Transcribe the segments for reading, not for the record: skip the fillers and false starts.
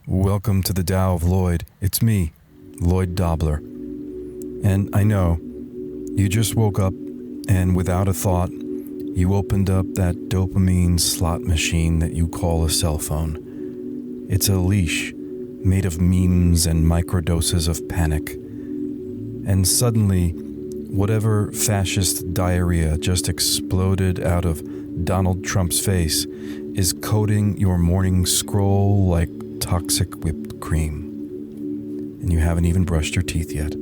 Welcome to the Tao of Lloyd. It's me, Lloyd Dobler. And I know, you just woke up and without a thought, you opened up that dopamine slot machine that you call a cell phone. It's a leash made of memes and microdoses of panic. And suddenly, whatever fascist diarrhea just exploded out of Donald Trump's face is coating your morning scroll like toxic whipped cream. And you haven't even brushed your teeth yet.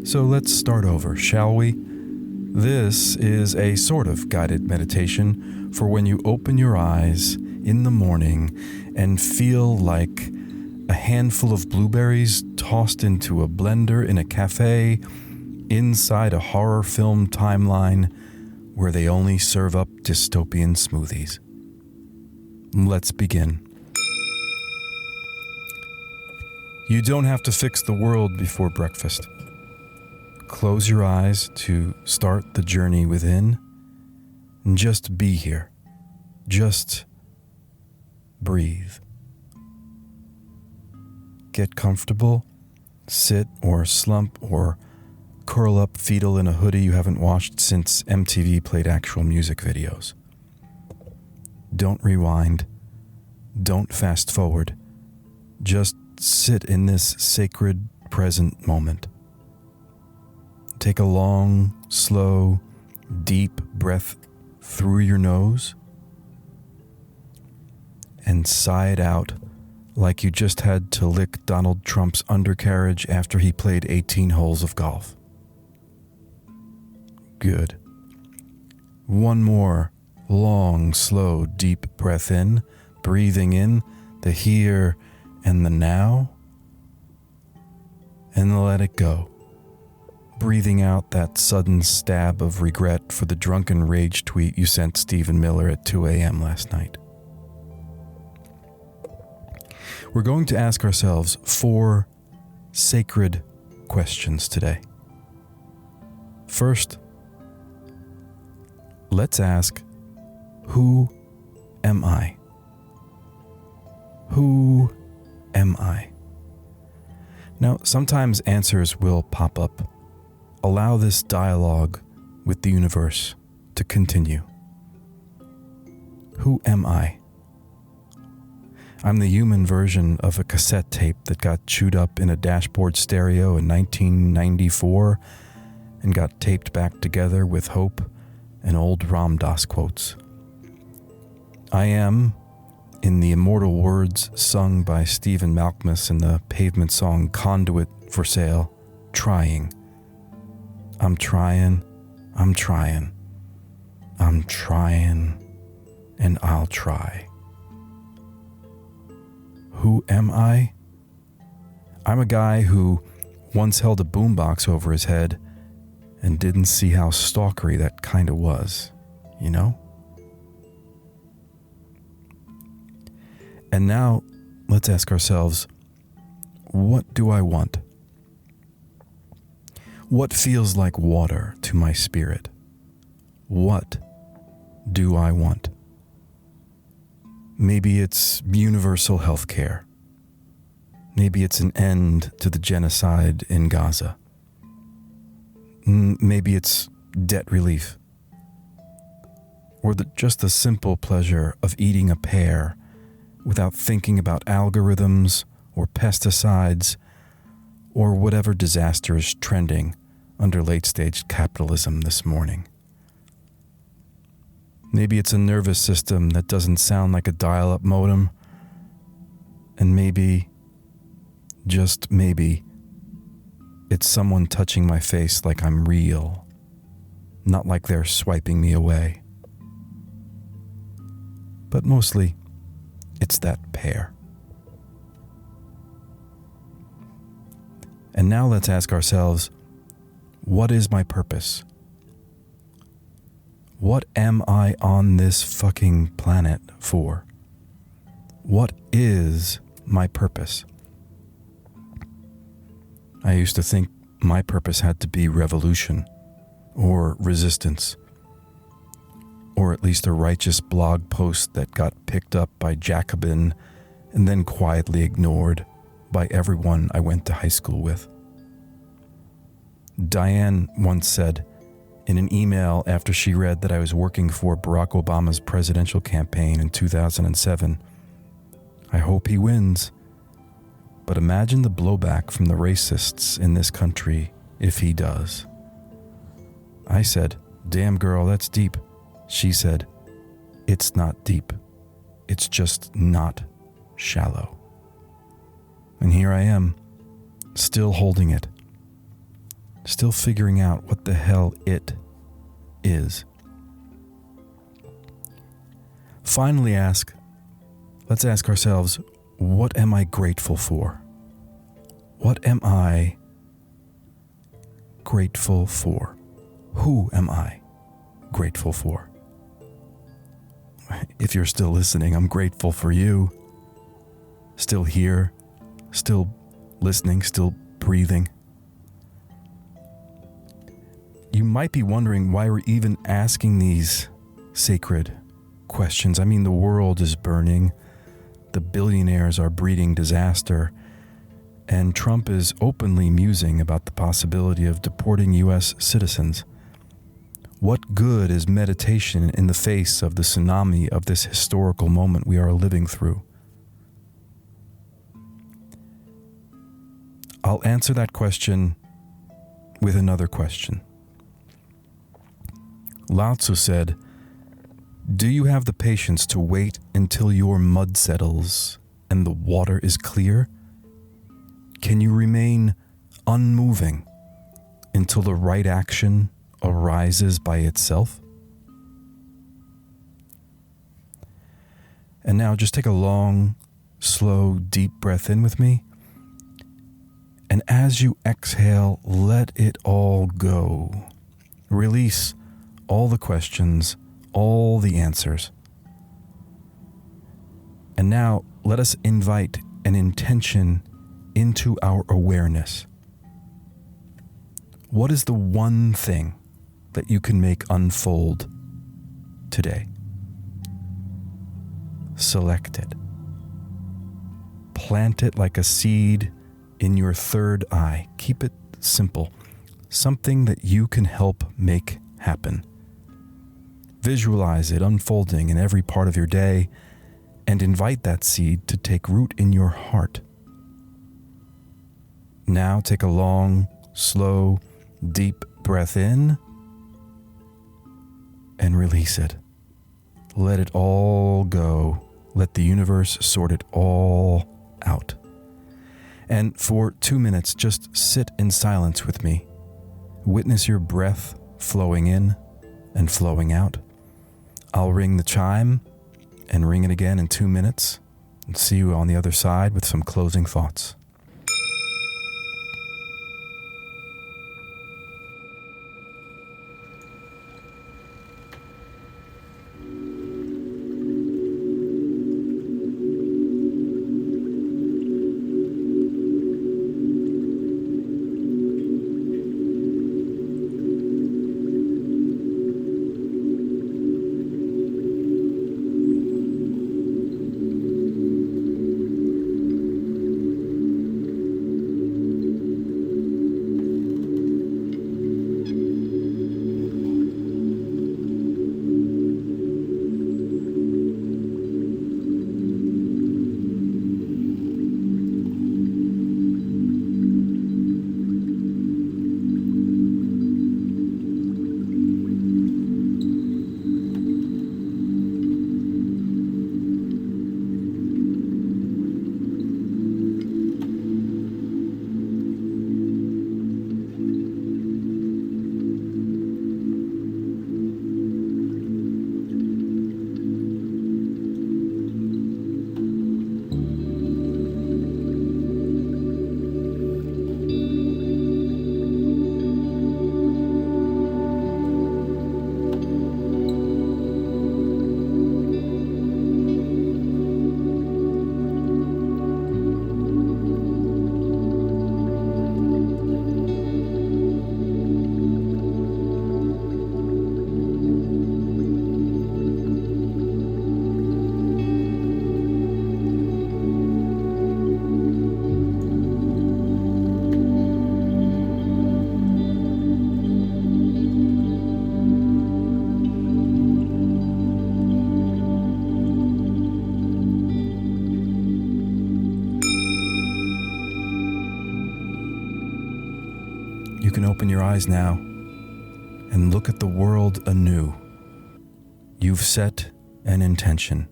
So let's start over, shall we? This is a sort of guided meditation for when you open your eyes in the morning and feel like a handful of blueberries tossed into a blender in a cafe inside a horror film timeline where they only serve up dystopian smoothies. Let's begin. You don't have to fix the world before breakfast. Close your eyes to start the journey within and just be here. Just breathe. Get comfortable, sit or slump or curl up fetal in a hoodie you haven't washed since MTV played actual music videos. Don't rewind. Don't fast forward. Just sit in this sacred present moment. Take a long, slow, deep breath through your nose and sigh it out like you just had to lick Donald Trump's undercarriage after he played 18 holes of golf. Good. One more long, slow, deep breath in, breathing in the here and the now, and let it go. Breathing out that sudden stab of regret for the drunken rage tweet you sent Stephen Miller at 2 a.m. last night. We're going to ask ourselves 4 sacred questions today. First, let's ask, who am I? Who am I? Now, sometimes answers will pop up. Allow this dialogue with the universe to continue. Who am I? I'm the human version of a cassette tape that got chewed up in a dashboard stereo in 1994 and got taped back together with hope and old Ram Dass quotes. I am, in the immortal words sung by Stephen Malkmus in the Pavement song Conduit for Sale, trying. I'm trying, I'm trying, I'm trying, and I'll try. Who am I? I'm a guy who once held a boombox over his head and didn't see how stalkery that kinda was, you know? And now, let's ask ourselves, what do I want? What feels like water to my spirit? What do I want? Maybe it's universal health care. Maybe it's an end to the genocide in Gaza. Maybe it's debt relief. Or just the simple pleasure of eating a pear without thinking about algorithms or pesticides or whatever disaster is trending under late-stage capitalism this morning. Maybe it's a nervous system that doesn't sound like a dial-up modem, and maybe, just maybe, it's someone touching my face like I'm real, not like they're swiping me away. But mostly, it's that pear. And now let's ask ourselves, what is my purpose? What am I on this fucking planet for? What is my purpose? I used to think my purpose had to be revolution or resistance, or at least a righteous blog post that got picked up by Jacobin and then quietly ignored by everyone I went to high school with. Diane once said in an email after she read that I was working for Barack Obama's presidential campaign in 2007, "I hope he wins. But imagine the blowback from the racists in this country if he does." I said, "Damn girl, that's deep." She said, "It's not deep. It's just not shallow." And here I am, still holding it, still figuring out what the hell it is. Finally let's ask ourselves, what am I grateful for? What am I grateful for? Who am I grateful for? If you're still listening, I'm grateful for you. Still here, still listening, still breathing. You might be wondering why we're even asking these sacred questions. I mean, the world is burning, the billionaires are breeding disaster, and Trump is openly musing about the possibility of deporting U.S. citizens. What good is meditation in the face of the tsunami of this historical moment we are living through? I'll answer that question with another question. Lao Tzu said, "Do you have the patience to wait until your mud settles and the water is clear? Can you remain unmoving until the right action arises by itself?" And now just take a long, slow, deep breath in with me. And as you exhale, let it all go. Release all the questions, all the answers. And now let us invite an intention into our awareness. What is the one thing that you can make unfold today? Select it. Plant it like a seed in your third eye. Keep it simple. Something that you can help make happen. Visualize it unfolding in every part of your day and invite that seed to take root in your heart. Now take a long, slow, deep breath in and release it. Let it all go. Let the universe sort it all out. And for 2 minutes, just sit in silence with me. Witness your breath flowing in and flowing out. I'll ring the chime and ring it again in 2 minutes and see you on the other side with some closing thoughts. You can open your eyes now and look at the world anew. You've set an intention.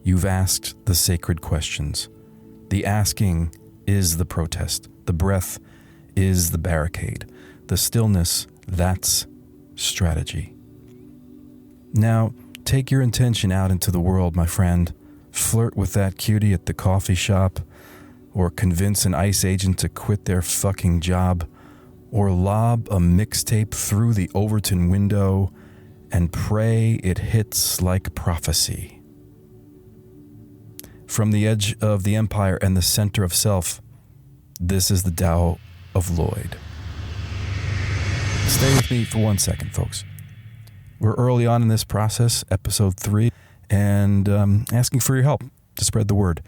You've asked the sacred questions. The asking is the protest. The breath is the barricade. The stillness, that's strategy. Now, take your intention out into the world, my friend. Flirt with that cutie at the coffee shop, or convince an ICE agent to quit their fucking job, or lob a mixtape through the Overton window and pray it hits like prophecy. From the edge of the empire and the center of self, this is the Tao of Lloyd. Stay with me for 1 second, folks. We're early on in this process, episode 3, and asking for your help to spread the word.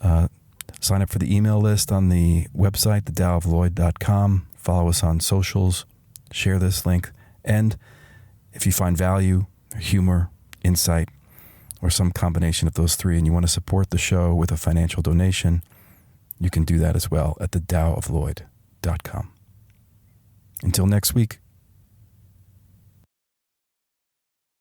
Sign up for the email list on the website, thedaooflloyd.com. Follow us on socials. Share this link. And if you find value, humor, insight, or some combination of those three, and you want to support the show with a financial donation, you can do that as well at thedaooflloyd.com. Until next week,